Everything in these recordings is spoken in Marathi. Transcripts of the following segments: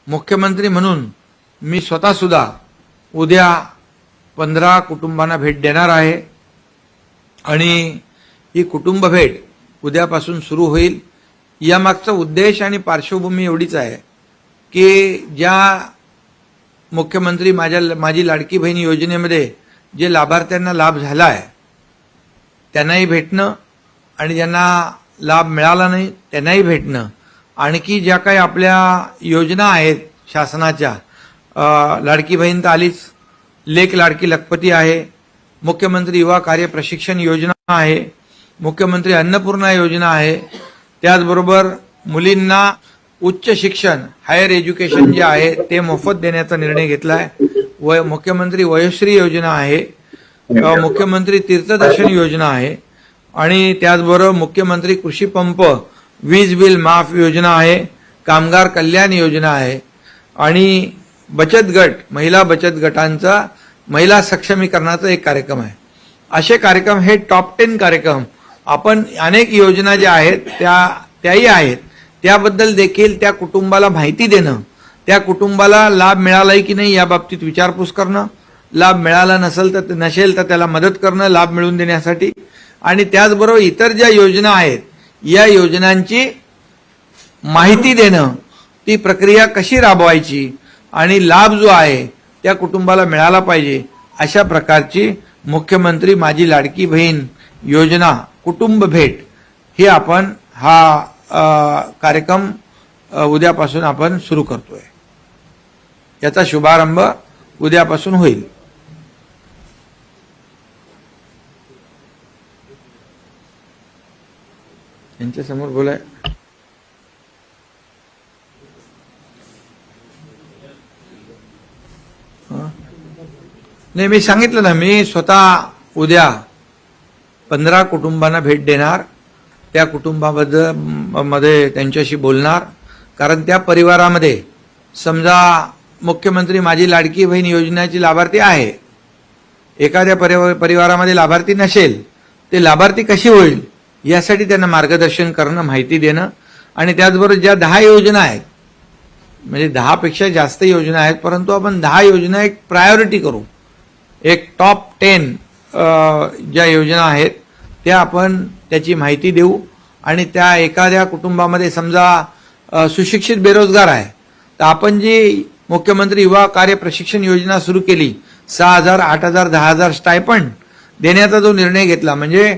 मुख्यमंत्री म्हणून मी स्वतः सुद्धा उद्या 15 कुटुंबांना भेट देणार आहे आणि ही कुटुंब भेट उद्यापासून सुरू होईल। यामागचा उद्देश आणि पार्श्वभूमी एवढीच आहे की ज्या मुख्यमंत्री माझी लाडकी बहीण योजनेमध्ये जे लाभार्थ्यांना लाभ झाला आहे त्यांनाही भेटणं आणि ज्यांना लाभ मिळाला नाही त्यांनाही भेटणं, आणखी ज्या काही आपल्या योजना आहेत शासनाच्या, लाडकी बहीण तर आलीच, लेक लाडकी लखपती आहे, मुख्यमंत्री युवा कार्य प्रशिक्षण योजना आहे, मुख्यमंत्री अन्नपूर्णा योजना आहे, त्याचबरोबर मुलींना उच्च शिक्षण हायर एज्युकेशन जे आहे ते मोफत देण्याचा निर्णय घेतला आहे। मुख्यमंत्री वयोश्री योजना आहे, मुख्यमंत्री तीर्थदर्शन योजना आहे आणि त्याचबरोबर मुख्यमंत्री कृषी पंप वीज बिल माफ योजना आहे, कामगार कल्याण योजना आहे आणि बचत गट, महिला बचत गटांचा महिला सक्षमीकरणाचा एक कार्यक्रम आहे। असे कार्यक्रम हे टॉप 10 कार्यक्रम आपण अनेक योजना ज्या आहेत त्याही आहेत, त्याबद्दल देखील त्या कुटुंबाला माहिती देणं, त्या कुटुंबाला लाभ मिळालाय की नाही या बाबतीत विचारपूस करणं, लाभ मिळाला नसेल तर त्याला मदत करणं लाभ मिळवून देण्यासाठी, आणि त्याचबरोबर इतर ज्या योजना आहेत या योजनांची माहिती देणं, ती प्रक्रिया कशी राबवायची आणि लाभ जो आहे त्या कुटुंबाला मिळाला पाहिजे, अशा प्रकारची मुख्यमंत्री माझी लाडकी बहीण योजना कुटुंब भेट ही आपण हा कार्यक्रम उद्यापासून आपण सुरू करतोय। याचा शुभारंभ उद्यापासून होईल। यांच्या समोर बोलाय नाही, मी सांगितलं ना, मी स्वतः उद्या 15 कुटुंबांना भेट देणार, त्या कुटुंबामध्ये त्यांच्याशी बोलणार, कारण त्या परिवारामध्ये समजा मुख्यमंत्री माझी लाडकी बहीण योजनेची लाभार्थी आहे, एखाद्या परिवारामध्ये लाभार्थी नसेल, ते लाभार्थी कशी होईल यासाठी त्यांना मार्गदर्शन करणं, माहिती देणं, आणि त्याचबरोबर ज्या 10 योजना आहेत, म्हणजे 10 पेक्षा जास्त योजना आहेत, परंतु आपण 10 योजना एक प्रायोरिटी करू, एक टॉप 10 ज्या योजना आहेत त्या आपण त्याची माहिती देऊ, आणि त्या एखाद्या कुटुंबामध्ये समजा सुशिक्षित बेरोजगार आहे तर आपण जी मुख्यमंत्री युवा कार्य प्रशिक्षण योजना सुरू केली, 6,000, 8,000, 10,000 स्टायपंड देण्याचा जो निर्णय घेतला, म्हणजे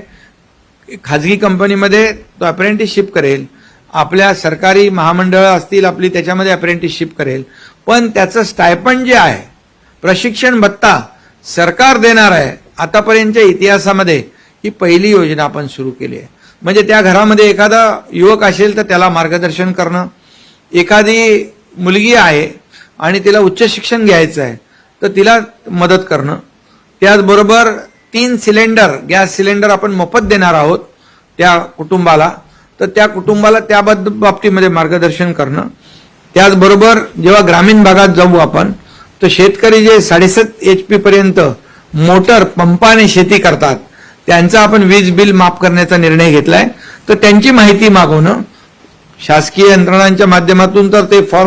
खाजगी कंपनीमध्ये तो अप्रेंटिसशिप करेल, आपल्या सरकारी महामंडळं असतील आपली त्याच्यामध्ये अप्रेंटिसशिप करेल, पण त्याचं स्टायपंड जे आहे, प्रशिक्षण भत्ता सरकार देणार आहे। आतापर्यंतच्या इतिहासामध्ये ही पहिली योजना आपण सुरू केली आहे। म्हणजे त्या घरामध्ये एखादा युवक असेल तर त्याला मार्गदर्शन करणं, एखादी मुलगी आहे आणि तिला उच्च शिक्षण घ्यायचं आहे तर तिला मदत करणं, त्याचबरोबर 3 सिलेंडर गॅस सिलेंडर आपण मोफत देणार आहोत त्या कुटुंबाला, तर त्या कुटुंबाला त्या बाबतीमध्ये मार्गदर्शन करणं, त्याचबरोबर जेव्हा ग्रामीण भागात जाऊ आपण तर शेतकरी जे 7.5 HP पर्यंत मोटर पंपाने शेती करतात त्यांचा आपण वीज बिल माफ करण्याचा निर्णय घेतलाय, तर त्यांची माहिती मागवणं, शासकीय यंत्रणांच्या माध्यमातून तर ते फॉर्म